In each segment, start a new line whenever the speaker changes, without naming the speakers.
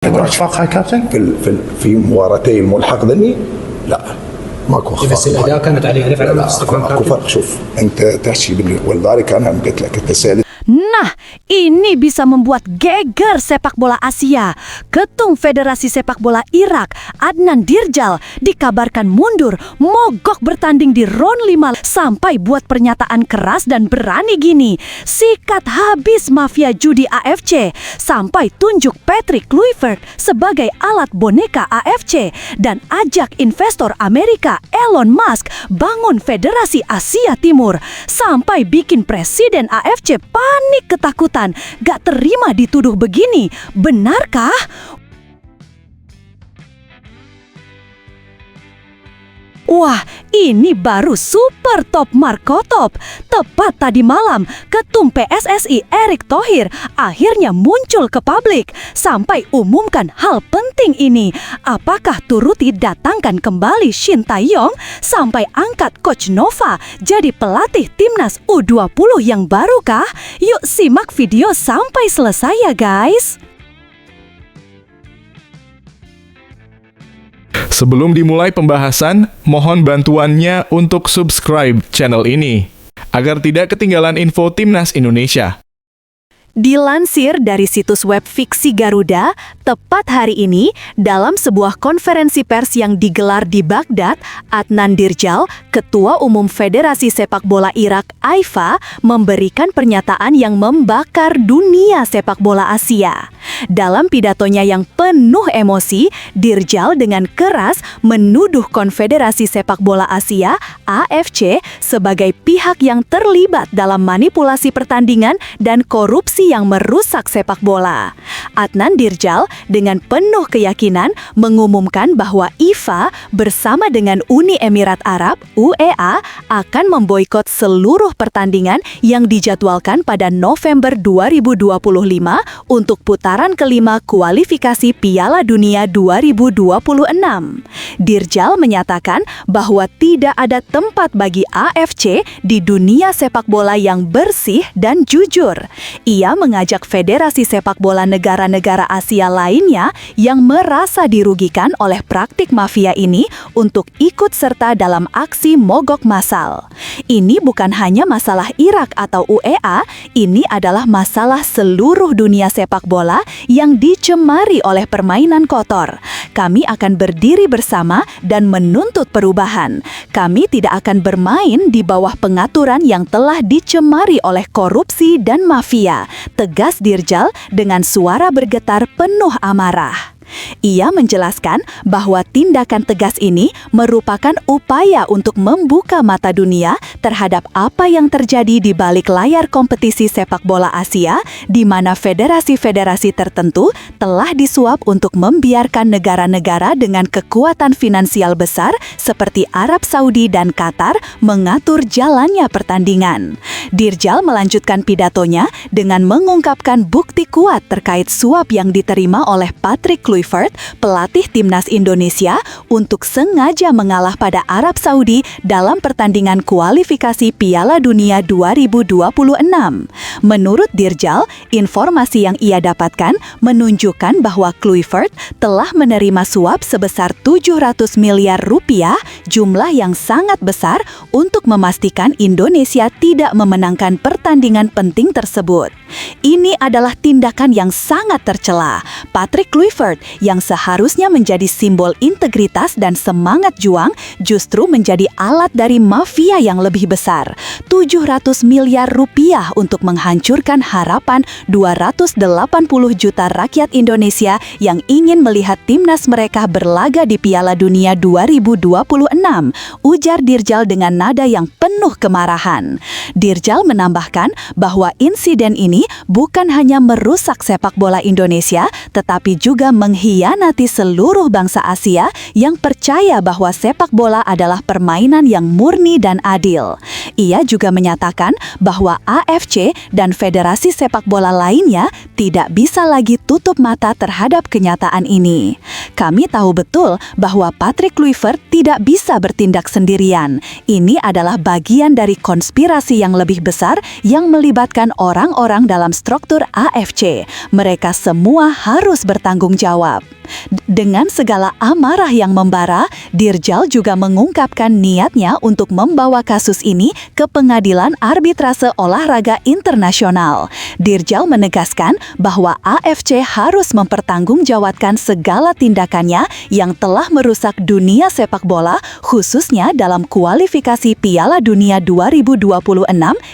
اتفاق هاي كابتن؟
في مباراتي الملحق ذني لا ماكو اخفاق.
بس الاداء كانت عليه رفع
لا اكو فرق. شوف انت تحكي ولذلك انا قلت لك انت سالت.
Nah, ini bisa membuat geger sepak bola Asia. Ketum Federasi Sepak Bola Irak, Adnan Dirjal, dikabarkan mundur, mogok bertanding di round 5 sampai buat pernyataan keras dan berani gini. Sikat habis mafia judi AFC, sampai tunjuk Patrick Kluivert sebagai alat boneka AFC dan ajak investor Amerika Elon Musk bangun Federasi Asia Timur, sampai bikin presiden AFC panik ketakutan, gak terima dituduh begini. Benarkah? Wah, ini baru super top markotop. Tepat tadi malam, Ketum PSSI Erick Thohir akhirnya muncul ke publik sampai umumkan hal penting ini. Apakah turuti datangkan kembali Shin Tae-yong sampai angkat Coach Nova jadi pelatih timnas U20 yang baru kah? Yuk simak video sampai selesai ya guys.
Sebelum dimulai pembahasan, mohon bantuannya untuk subscribe channel ini, agar tidak ketinggalan info Timnas Indonesia.
Dilansir dari situs web Fiksi Garuda, tepat hari ini, dalam sebuah konferensi pers yang digelar di Baghdad, Adnan Dirjal, Ketua Umum Federasi Sepak Bola Irak (AIFA), memberikan pernyataan yang membakar dunia sepak bola Asia. Dalam pidatonya yang penuh emosi, Dirjal dengan keras menuduh Konfederasi Sepak Bola Asia (AFC) sebagai pihak yang terlibat dalam manipulasi pertandingan dan korupsi yang merusak sepak bola. Adnan Dirjal dengan penuh keyakinan mengumumkan bahwa IFA bersama dengan Uni Emirat Arab (UEA) akan memboikot seluruh pertandingan yang dijadwalkan pada November 2025 untuk putaran kelima kualifikasi Piala Dunia 2026. Dirjal menyatakan bahwa tidak ada tempat bagi AFC di dunia sepak bola yang bersih dan jujur. Ia mengajak Federasi Sepak Bola negara-negara Asia lainnya yang merasa dirugikan oleh praktik mafia ini untuk ikut serta dalam aksi mogok massal. Ini bukan hanya masalah Irak atau UEA, ini adalah masalah seluruh dunia sepak bola yang dicemari oleh permainan kotor. Kami akan berdiri bersama dan menuntut perubahan. Kami tidak akan bermain di bawah pengaturan yang telah dicemari oleh korupsi dan mafia, tegas Dirjal dengan suara bergetar penuh amarah. Ia menjelaskan bahwa tindakan tegas ini merupakan upaya untuk membuka mata dunia terhadap apa yang terjadi di balik layar kompetisi sepak bola Asia, di mana federasi-federasi tertentu telah disuap untuk membiarkan negara-negara dengan kekuatan finansial besar seperti Arab Saudi dan Qatar mengatur jalannya pertandingan. Dirjal melanjutkan pidatonya dengan mengungkapkan bukti kuat terkait suap yang diterima oleh Patrick Kluivert, pelatih timnas Indonesia, untuk sengaja mengalah pada Arab Saudi dalam pertandingan kualifikasi Piala Dunia 2026. Menurut Dirjal, informasi yang ia dapatkan menunjukkan bahwa Kluivert telah menerima suap sebesar 700 miliar rupiah, jumlah yang sangat besar untuk memastikan Indonesia tidak memenangkan pertandingan penting tersebut. Ini adalah tindakan yang sangat tercela. Patrick Kluivert yang seharusnya menjadi simbol integritas dan semangat juang justru menjadi alat dari mafia yang lebih besar. 700 miliar rupiah untuk menghancurkan harapan 280 juta rakyat Indonesia yang ingin melihat timnas mereka berlaga di Piala Dunia 2026, ujar Dirjal dengan nada yang penuh kemarahan. Dirjal menambahkan bahwa insiden ini bukan hanya merusak sepak bola Indonesia, tetapi juga mengkhianati seluruh bangsa Asia yang percaya bahwa sepak bola adalah permainan yang murni dan adil. Ia juga menyatakan bahwa AFC dan federasi sepak bola lainnya tidak bisa lagi tutup mata terhadap kenyataan ini. Kami tahu betul bahwa Patrick Kluivert tidak bisa bertindak sendirian. Ini adalah bagian dari konspirasi yang lebih besar yang melibatkan orang-orang dalam struktur AFC. Mereka semua harus bertanggung jawab. Dengan segala amarah yang membara, Dirjal juga mengungkapkan niatnya untuk membawa kasus ini ke Pengadilan Arbitrase Olahraga Internasional. Dirjal menegaskan bahwa AFC harus mempertanggungjawabkan segala tindakannya yang telah merusak dunia sepak bola, khususnya dalam kualifikasi Piala Dunia 2026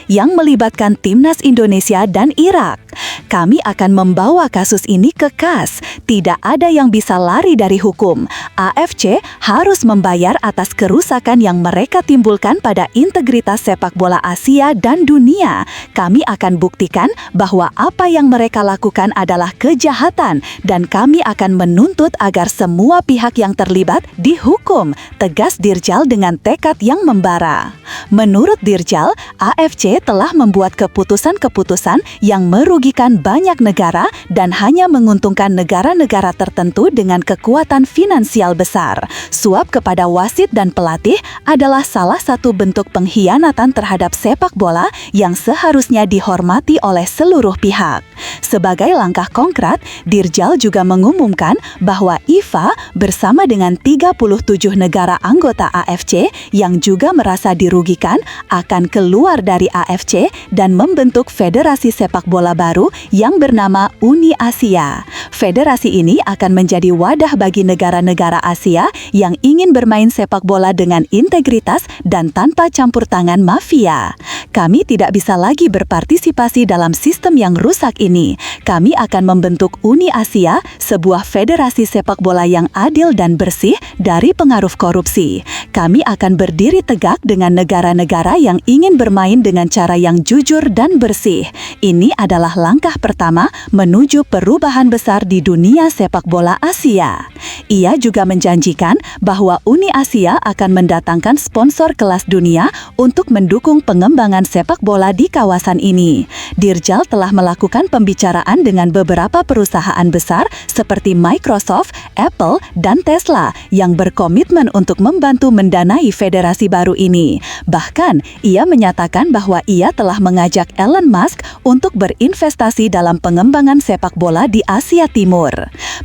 yang melibatkan timnas Indonesia dan Irak. Kami akan membawa kasus ini ke KAS. Tidak ada yang bisa lari dari hukum. AFC harus membayar atas kerusakan yang mereka timbulkan pada integritas sepak bola Asia dan dunia. Kami akan buktikan bahwa apa yang mereka lakukan adalah kejahatan dan kami akan menuntut agar semua pihak yang terlibat dihukum, tegas Dirjal dengan tekad yang membara. Menurut Dirjal, AFC telah membuat keputusan-keputusan yang merugikan banyak negara dan hanya menguntungkan negara-negara tertentu dengan kekuatan finansial besar. Suap kepada wasit dan pelatih adalah salah satu bentuk pengkhianatan terhadap sepak bola yang seharusnya dihormati oleh seluruh pihak. Sebagai langkah konkret, Dirjal juga mengumumkan bahwa FIFA bersama dengan 37 negara anggota AFC yang juga merasa dirugikan akan keluar dari AFC dan membentuk federasi sepak bola baru yang bernama Uni Asia. Federasi ini akan menjadi wadah bagi negara-negara Asia yang ingin bermain sepak bola dengan integritas dan tanpa campur tangan mafia. Kami tidak bisa lagi berpartisipasi dalam sistem yang rusak ini. Kami akan membentuk Uni Asia, sebuah federasi sepak bola yang adil dan bersih dari pengaruh korupsi. Kami akan berdiri tegak dengan negara-negara yang ingin bermain dengan cara yang jujur dan bersih. Ini adalah langkah pertama menuju perubahan besar di dunia sepak bola Asia. Ia juga menjanjikan bahwa Uni Asia akan mendatangkan sponsor kelas dunia untuk mendukung pengembangan sepak bola di kawasan ini. Dirjal telah melakukan pembicaraan dengan beberapa perusahaan besar seperti Microsoft, Apple, dan Tesla yang berkomitmen untuk membantu mendanai federasi baru ini. Bahkan, ia menyatakan bahwa ia telah mengajak Elon Musk untuk berinvestasi dalam pengembangan sepak bola di Asia Timur.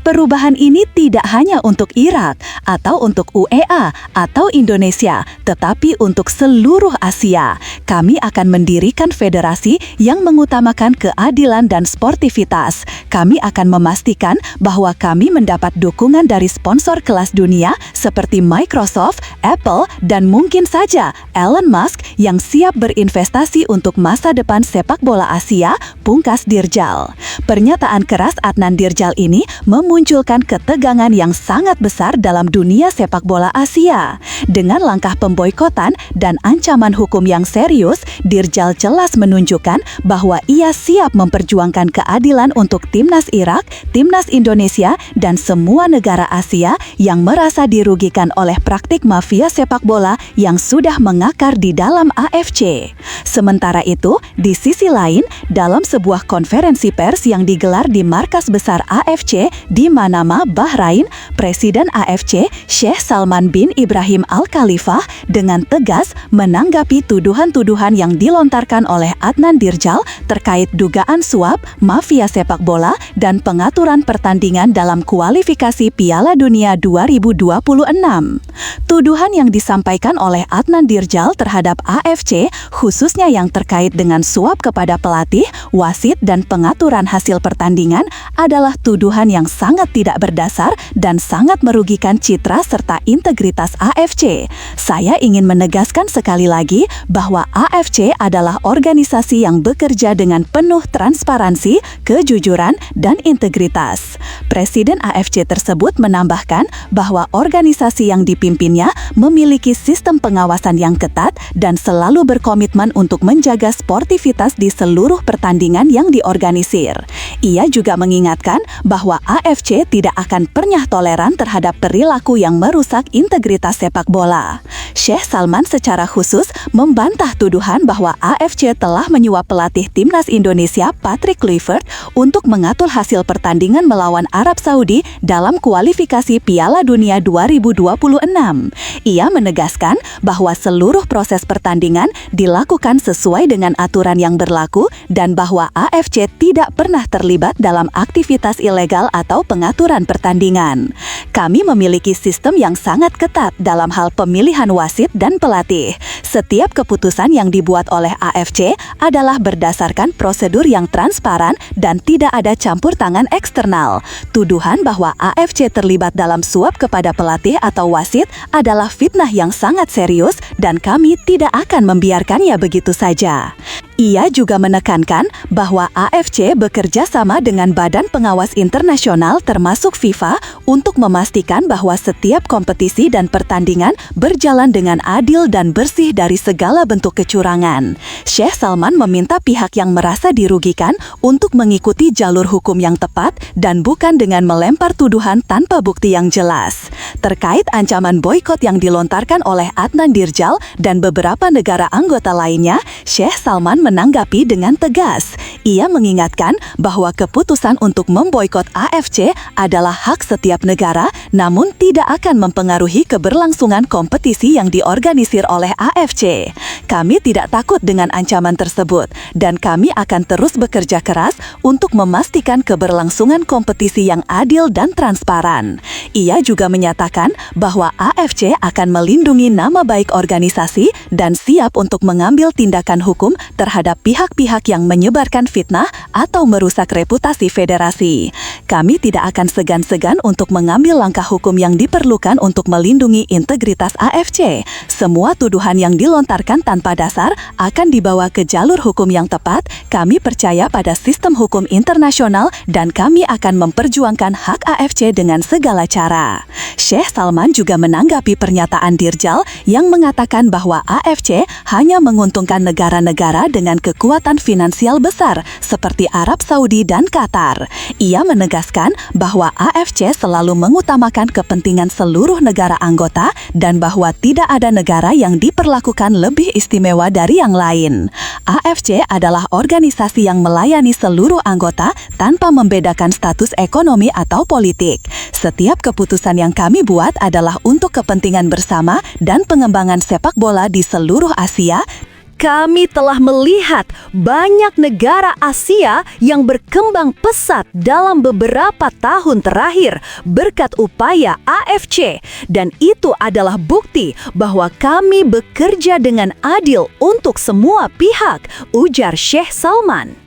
Perubahan ini tidak hanya untuk Irak atau untuk UEA atau Indonesia, tetapi untuk seluruh Asia. Kami akan mendirikan federasi yang mengutamakan keadilan dan sportivitas. Kami akan memastikan bahwa kami mendapat dukungan dari sponsor kelas dunia seperti Microsoft, Apple, dan mungkin saja Elon Musk yang siap berinvestasi untuk masa depan sepak bola Asia, pungkas Dirjal. Pernyataan keras Adnan Dirjal ini memunculkan ketegangan yang sangat besar dalam dunia sepak bola Asia. Dengan langkah pemboikotan dan ancaman hukum yang serius, Dirjal jelas menunjukkan bahwa ia siap memperjuangkan keadilan untuk timnas Irak, timnas Indonesia, dan semua negara Asia yang merasa dirugikan oleh praktik mafia sepak bola yang sudah mengakar di dalam AFC. Sementara itu, di sisi lain, dalam sebuah konferensi pers yang digelar di markas besar AFC di Manama, Bahrain, Presiden AFC Sheikh Salman bin Ibrahim Al Khalifah dengan tegas menanggapi tuduhan-tuduhan yang dilontarkan oleh Adnan Dirjal terkait dugaan suap, mafia sepak bola, dan pengaturan pertandingan dalam kualifikasi Piala Dunia 2026. Tuduhan yang disampaikan oleh Adnan Dirjal terhadap AFC, khususnya yang terkait dengan suap kepada pelatih, wasit, dan pengaturan hasil pertandingan, adalah tuduhan yang sangat tidak berdasar dan sangat merugikan citra serta integritas AFC. Saya ingin menegaskan sekali lagi bahwa AFC adalah organisasi yang bekerja dengan penuh transparansi, kejujuran, dan integritas. Presiden AFC tersebut menambahkan bahwa organisasi yang dipimpinnya memiliki sistem pengawasan yang ketat dan selalu berkomitmen untuk menjaga sportivitas di seluruh pertandingan yang diorganisir. Ia juga mengingatkan bahwa AFC tidak akan pernah toleran terhadap perilaku yang merusak integritas sepak bola. Sheikh Salman secara khusus membantah tuduhan bahwa AFC telah menyuap pelatih timnas Indonesia Patrick Kluivert untuk mengatur hasil pertandingan melawan Arab Saudi dalam kualifikasi Piala Dunia 2026. Ia menegaskan bahwa seluruh proses pertandingan dilakukan sesuai dengan aturan yang berlaku dan bahwa AFC tidak pernah terlibat dalam aktivitas ilegal atau pengaturan pertandingan. Kami memiliki sistem yang sangat ketat dalam hal pemilihan wasit dan pelatih. Setiap keputusan yang dibuat oleh AFC adalah berdasarkan prosedur yang transparan dan tidak ada campur tangan eksternal. Tuduhan bahwa AFC terlibat dalam suap kepada pelatih atau wasit adalah fitnah yang sangat serius dan kami tidak akan membiarkannya begitu saja. Ia juga menekankan bahwa AFC bekerja sama dengan Badan Pengawas Internasional termasuk FIFA untuk memastikan bahwa setiap kompetisi dan pertandingan berjalan dengan adil dan bersih dari segala bentuk kecurangan. Sheikh Salman meminta pihak yang merasa dirugikan untuk mengikuti jalur hukum yang tepat dan bukan dengan melempar tuduhan tanpa bukti yang jelas. Terkait ancaman boikot yang dilontarkan oleh Adnan Dirjal dan beberapa negara anggota lainnya, Sheikh Salman menanggapi dengan tegas. Ia mengingatkan bahwa keputusan untuk memboikot AFC adalah hak setiap negara, namun tidak akan mempengaruhi keberlangsungan kompetisi yang diorganisir oleh AFC. Kami tidak takut dengan ancaman tersebut, dan kami akan terus bekerja keras untuk memastikan keberlangsungan kompetisi yang adil dan transparan. Ia juga menyatakan bahwa AFC akan melindungi nama baik organisasi dan siap untuk mengambil tindakan hukum terhadap pihak-pihak yang menyebarkan fitnah atau merusak reputasi federasi. Kami tidak akan segan-segan untuk mengambil langkah hukum yang diperlukan untuk melindungi integritas AFC. Semua tuduhan yang dilontarkan tanpa dasar akan dibawa ke jalur hukum yang tepat. Kami percaya pada sistem hukum internasional dan kami akan memperjuangkan hak AFC dengan segala cara. Sheikh Salman juga menanggapi pernyataan Dirjal yang mengatakan bahwa AFC hanya menguntungkan negara-negara dengan kekuatan finansial besar seperti Arab Saudi dan Qatar. Ia menegaskan bahwa AFC selalu mengutamakan kepentingan seluruh negara anggota dan bahwa tidak ada negara yang diperlakukan lebih istimewa dari yang lain. AFC adalah organisasi yang melayani seluruh anggota tanpa membedakan status ekonomi atau politik. Setiap keputusan yang kami buat adalah untuk kepentingan bersama dan pengembangan sepak bola di seluruh Asia.
Kami telah melihat banyak negara Asia yang berkembang pesat dalam beberapa tahun terakhir berkat upaya AFC, dan itu adalah bukti bahwa kami bekerja dengan adil untuk semua pihak, ujar Sheikh Salman.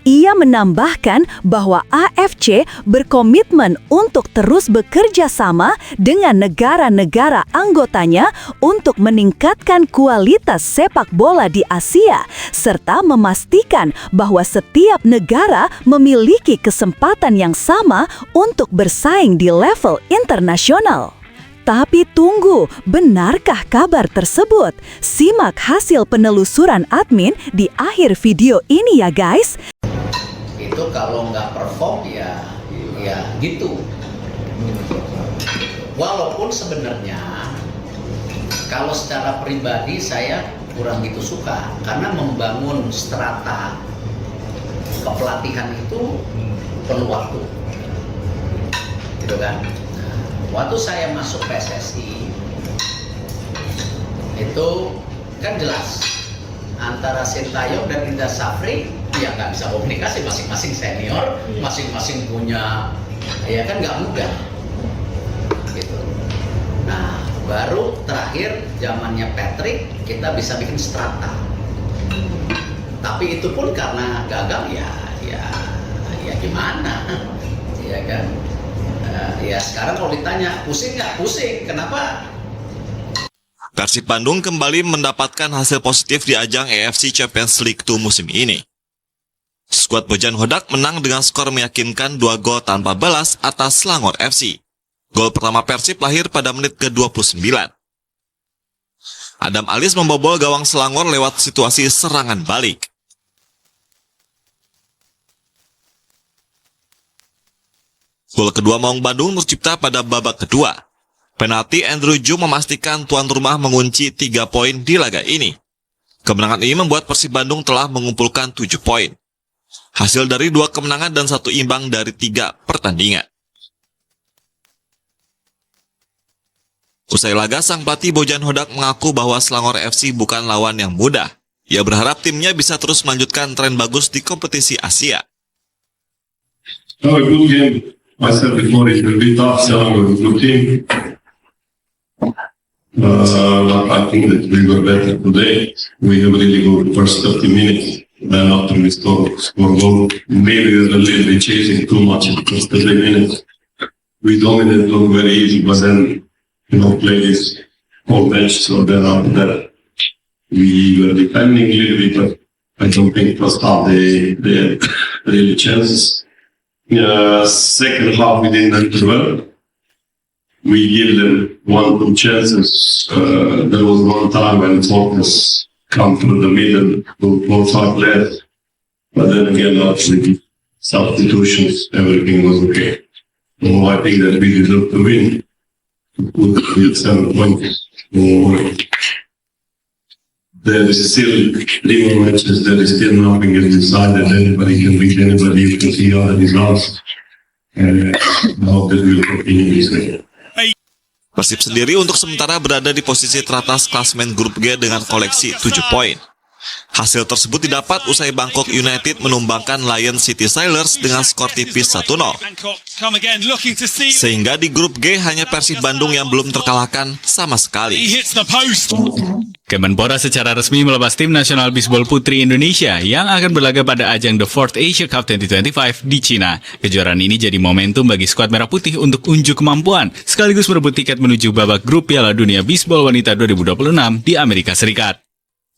Ia menambahkan bahwa AFC berkomitmen untuk terus bekerja sama dengan negara-negara anggotanya untuk meningkatkan kualitas sepak bola di Asia, serta memastikan bahwa setiap negara memiliki kesempatan yang sama untuk bersaing di level internasional. Tapi tunggu, benarkah kabar tersebut? Simak hasil penelusuran admin di akhir video ini ya guys.
Itu kalau nggak perform ya gitu. Walaupun sebenarnya kalau secara pribadi saya kurang gitu suka, karena membangun strata kepelatihan itu perlu waktu, gitu kan. Waktu saya masuk PSSI itu kan jelas antara Sintayong dan Indra Safri ya nggak bisa komunikasi, masing-masing senior, masing-masing punya, ya kan nggak mudah gitu. Nah baru terakhir zamannya Patrick kita bisa bikin strata, tapi itu pun karena gagal ya gimana ya kan. Ya sekarang kalau ditanya pusing nggak? Pusing. Kenapa?
Persib Bandung kembali mendapatkan hasil positif di ajang AFC Champions League 2 musim ini. Skuad Bojan Hodak menang dengan skor meyakinkan 2 gol tanpa balas atas Selangor FC. Gol pertama Persib lahir pada menit ke-29. Adam Alis membobol gawang Selangor lewat situasi serangan balik. Gol kedua Maung Bandung tercipta pada babak kedua. Penalti Andrew Ju memastikan tuan rumah mengunci 3 poin di laga ini. Kemenangan ini membuat Persib Bandung telah mengumpulkan 7 poin. Hasil dari 2 kemenangan dan 1 imbang dari 3 pertandingan. Usai laga, sang pelatih Bojan Hodak mengaku bahwa Selangor FC bukan lawan yang mudah. Ia berharap timnya bisa terus melanjutkan tren bagus di kompetisi Asia.
No, a good game. I said before it will be tough. Selangor is a good team. I think that we were better today. We have really good first 30 minutes. Then after we score goal, maybe we're a little bit chasing too much in the first 30 minutes. We dominated, look very easy, but then, play this whole match. So then after that, we were defending a little bit, but I don't think first half they had really chances. Second half we didn't do well. We give them 1-2 chances. There was one time when Focus come through the middle to 4-5 left. But then again, after the substitutions, everything was okay. So I think that we deserve to win. With 7 points. There is still 3 more matches. There is still nothing is decided. Anybody can beat anybody. You can see all the results. And I hope that we will continue this way.
Persib sendiri untuk sementara berada di posisi teratas klasemen grup G dengan koleksi 7 poin. Hasil tersebut didapat usai Bangkok United menumbangkan Lion City Sailors dengan skor tipis 1-0. Sehingga di grup G hanya Persib Bandung yang belum terkalahkan sama sekali.
Kemenpora secara resmi melepas tim nasional bisbol putri Indonesia yang akan berlaga pada ajang The 4th Asia Cup 2025 di Cina. Kejuaraan ini jadi momentum bagi skuad merah putih untuk unjuk kemampuan, sekaligus merebut tiket menuju babak grup Piala Dunia Bisbol Wanita 2026 di Amerika Serikat.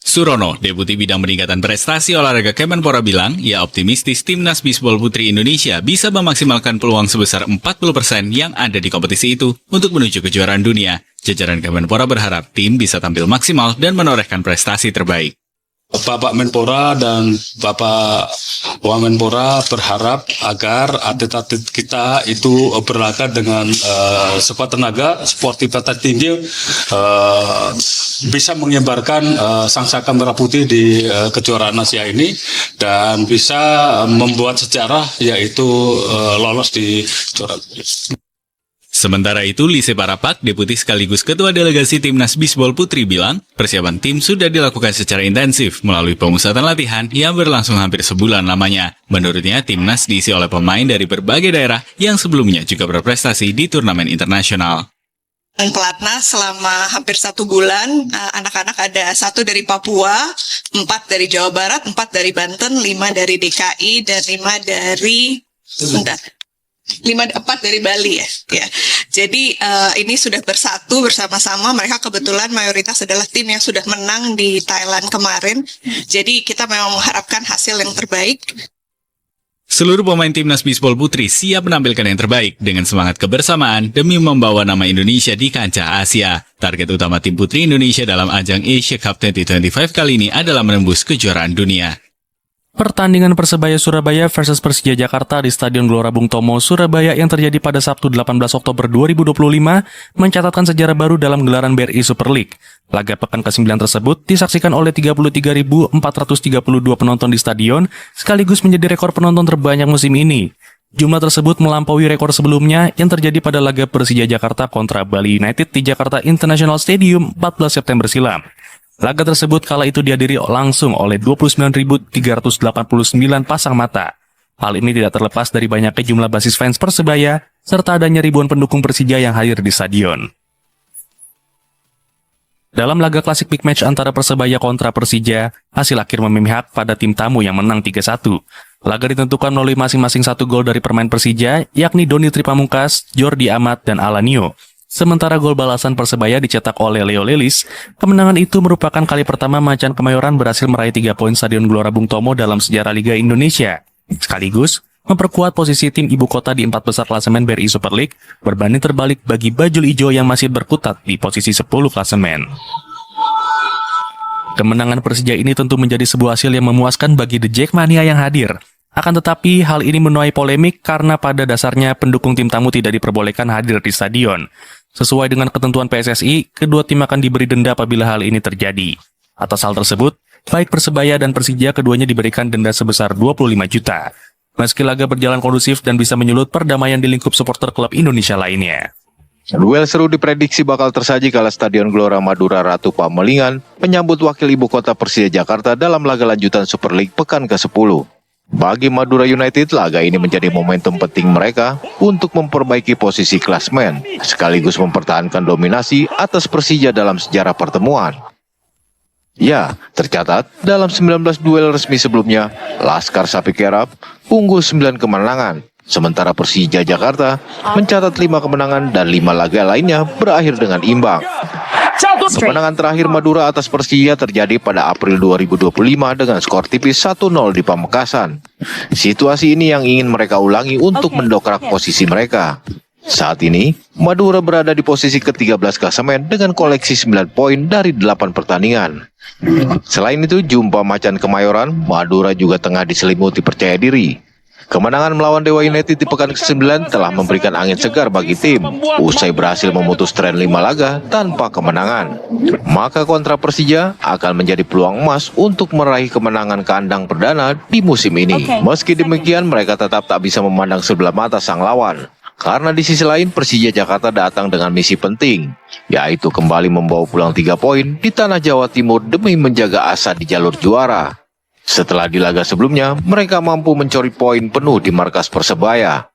Surono, Deputi Bidang Peningkatan Prestasi Olahraga Kemenpora bilang, ia optimistis Timnas Bisbol Putri Indonesia bisa memaksimalkan peluang sebesar 40% yang ada di kompetisi itu untuk menuju kejuaraan dunia. Jajaran Kemenpora berharap tim bisa tampil maksimal dan menorehkan prestasi terbaik.
Bapak Menpora dan Bapak Wamenpora berharap agar atlet-atlet kita itu berlaga dengan sekuat tenaga, sportivitas tinggi, bisa menyebarkan sangsaka merah putih di kejuaraan Asia ini dan bisa membuat sejarah yaitu lolos di kejuaraan.
Sementara itu, Lise Parapak, Deputi sekaligus Ketua Delegasi Timnas Bisbol Putri bilang, persiapan tim sudah dilakukan secara intensif melalui pemusatan latihan yang berlangsung hampir sebulan lamanya. Menurutnya, Timnas diisi oleh pemain dari berbagai daerah yang sebelumnya juga berprestasi di turnamen internasional.
Pelatnas selama hampir 1 bulan, anak-anak ada 1 dari Papua, 4 dari Jawa Barat, 4 dari Banten, 5 dari DKI, dan 5 dari... 4 dari Bali ya. Jadi ini sudah bersatu bersama-sama. Mereka kebetulan mayoritas adalah tim yang sudah menang di Thailand kemarin. Jadi kita memang mengharapkan hasil yang terbaik.
Seluruh pemain Timnas Bisbol Putri siap menampilkan yang terbaik dengan semangat kebersamaan demi membawa nama Indonesia di kancah Asia. Target utama tim Putri Indonesia dalam ajang Asia Cup 2025 kali ini adalah menembus kejuaraan dunia.
Pertandingan Persebaya Surabaya versus Persija Jakarta di Stadion Gelora Bung Tomo, Surabaya yang terjadi pada Sabtu 18 Oktober 2025 mencatatkan sejarah baru dalam gelaran BRI Super League. Laga pekan ke-9 tersebut disaksikan oleh 33.432 penonton di stadion, sekaligus menjadi rekor penonton terbanyak musim ini. Jumlah tersebut melampaui rekor sebelumnya yang terjadi pada laga Persija Jakarta kontra Bali United di Jakarta International Stadium 14 September silam. Laga tersebut kala itu dihadiri langsung oleh 29.389 pasang mata. Hal ini tidak terlepas dari banyaknya jumlah basis fans Persebaya, serta adanya ribuan pendukung Persija yang hadir di stadion. Dalam laga klasik big match antara Persebaya kontra Persija, hasil akhir memihak pada tim tamu yang menang 3-1. Laga ditentukan melalui masing-masing 1 gol dari pemain Persija, yakni Doni Tripamungkas, Jordi Amat, dan Alanio. Sementara gol balasan Persebaya dicetak oleh Leo Lelis. Kemenangan itu merupakan kali pertama Macan Kemayoran berhasil meraih 3 poin Stadion Gelora Bung Tomo dalam sejarah Liga Indonesia. Sekaligus memperkuat posisi tim ibu kota di 4 besar klasemen BRI Super League, berbanding terbalik bagi Bajul Ijo yang masih berkutat di posisi 10 klasemen. Kemenangan Persija ini tentu menjadi sebuah hasil yang memuaskan bagi The Jackmania yang hadir. Akan tetapi, hal ini menuai polemik karena pada dasarnya pendukung tim tamu tidak diperbolehkan hadir di stadion. Sesuai dengan ketentuan PSSI, kedua tim akan diberi denda apabila hal ini terjadi. Atas hal tersebut, baik Persebaya dan Persija keduanya diberikan denda sebesar 25 juta. Meski laga berjalan kondusif dan bisa menyulut perdamaian di lingkup supporter klub Indonesia lainnya.
Duel seru diprediksi bakal tersaji kala Stadion Gelora Madura Ratu Pamelingan menyambut wakil ibu kota Persija Jakarta dalam laga lanjutan Super League pekan ke-10. Bagi Madura United, laga ini menjadi momentum penting mereka untuk memperbaiki posisi klasmen, sekaligus mempertahankan dominasi atas Persija dalam sejarah pertemuan. Ya, tercatat dalam 19 duel resmi sebelumnya, Laskar Sapi Kerap unggul 9 kemenangan. Sementara Persija Jakarta mencatat 5 kemenangan dan 5 laga lainnya berakhir dengan imbang. Kemenangan terakhir Madura atas Persija terjadi pada April 2025 dengan skor tipis 1-0 di Pamekasan. Situasi ini yang ingin mereka ulangi untuk mendongkrak posisi mereka. Saat ini, Madura berada di posisi ke-13 klasemen dengan koleksi 9 poin dari 8 pertandingan. Selain itu, jumpa Macan Kemayoran, Madura juga tengah diselimuti percaya diri. Kemenangan melawan Dewa United di pekan ke-9 telah memberikan angin segar bagi tim, usai berhasil memutus tren 5 laga tanpa kemenangan. Maka kontra Persija akan menjadi peluang emas untuk meraih kemenangan kandang perdana di musim ini. Meski demikian, mereka tetap tak bisa memandang sebelah mata sang lawan. Karena di sisi lain, Persija Jakarta datang dengan misi penting, yaitu kembali membawa pulang 3 poin di tanah Jawa Timur demi menjaga asa di jalur juara. Setelah di laga sebelumnya, mereka mampu mencuri poin penuh di markas Persebaya.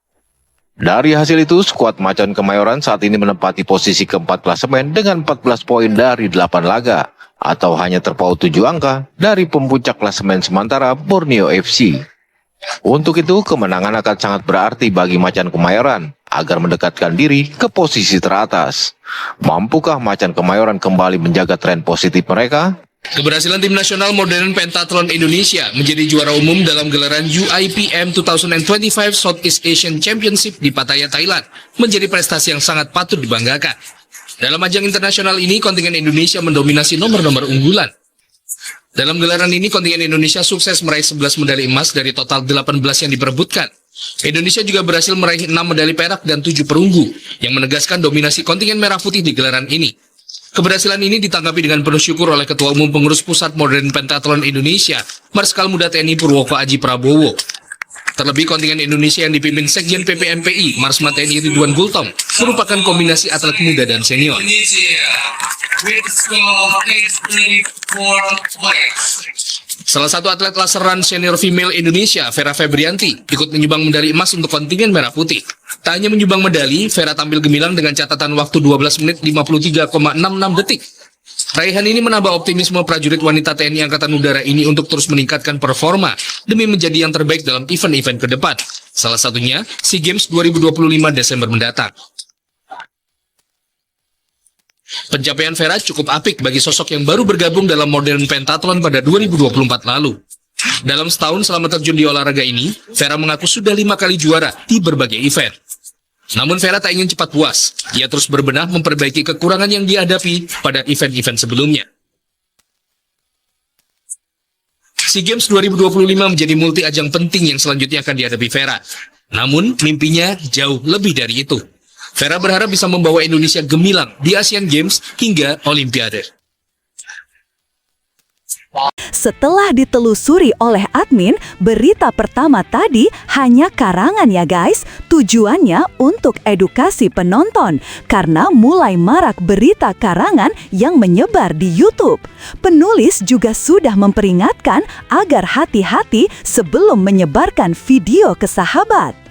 Dari hasil itu, skuad Macan Kemayoran saat ini menempati posisi ke-4 klasemen dengan 14 poin dari 8 laga, atau hanya terpaut 7 angka dari pemuncak klasemen sementara Borneo FC. Untuk itu, kemenangan akan sangat berarti bagi Macan Kemayoran agar mendekatkan diri ke posisi teratas. Mampukah Macan Kemayoran kembali menjaga tren positif mereka?
Keberhasilan tim nasional modern pentathlon Indonesia menjadi juara umum dalam gelaran UIPM 2025 Southeast Asian Championship di Pattaya, Thailand menjadi prestasi yang sangat patut dibanggakan. Dalam ajang internasional ini, kontingen Indonesia mendominasi nomor-nomor unggulan. Dalam gelaran ini, kontingen Indonesia sukses meraih 11 medali emas dari total 18 yang diperebutkan. Indonesia juga berhasil meraih 6 medali perak dan 7 perunggu, yang menegaskan dominasi kontingen merah putih di gelaran ini. Keberhasilan ini ditanggapi dengan penuh syukur oleh Ketua Umum Pengurus Pusat Modern Pentathlon Indonesia, Marskal Muda TNI Purwoko Aji Prabowo. Terlebih kontingen Indonesia yang dipimpin Sekjen PPMPI, Marsma TNI Ridwan Gultom, merupakan kombinasi atlet muda dan senior. Salah satu atlet laser run senior female Indonesia, Vera Febrianti, ikut menyumbang medali emas untuk kontingen merah putih. Tak hanya menyumbang medali, Vera tampil gemilang dengan catatan waktu 12 menit 53,66 detik. Raihan ini menambah optimisme prajurit wanita TNI Angkatan Udara ini untuk terus meningkatkan performa demi menjadi yang terbaik dalam event-event ke depan. Salah satunya SEA Games 2025 Desember mendatang. Pencapaian Vera cukup apik bagi sosok yang baru bergabung dalam modern pentathlon pada 2024 lalu. Dalam setahun selama terjun di olahraga ini, Vera mengaku sudah 5 kali juara di berbagai event. Namun Vera tak ingin cepat puas. Ia terus berbenah memperbaiki kekurangan yang dihadapi pada event-event sebelumnya. SEA Games 2025 menjadi multi ajang penting yang selanjutnya akan dihadapi Vera. Namun mimpinya jauh lebih dari itu. Vera berharap bisa membawa Indonesia gemilang di Asian Games hingga Olimpiade.
Setelah ditelusuri oleh admin, berita pertama tadi hanya karangan ya guys. Tujuannya untuk edukasi penonton, karena mulai marak berita karangan yang menyebar di YouTube. Penulis juga sudah memperingatkan agar hati-hati sebelum menyebarkan video ke sahabat.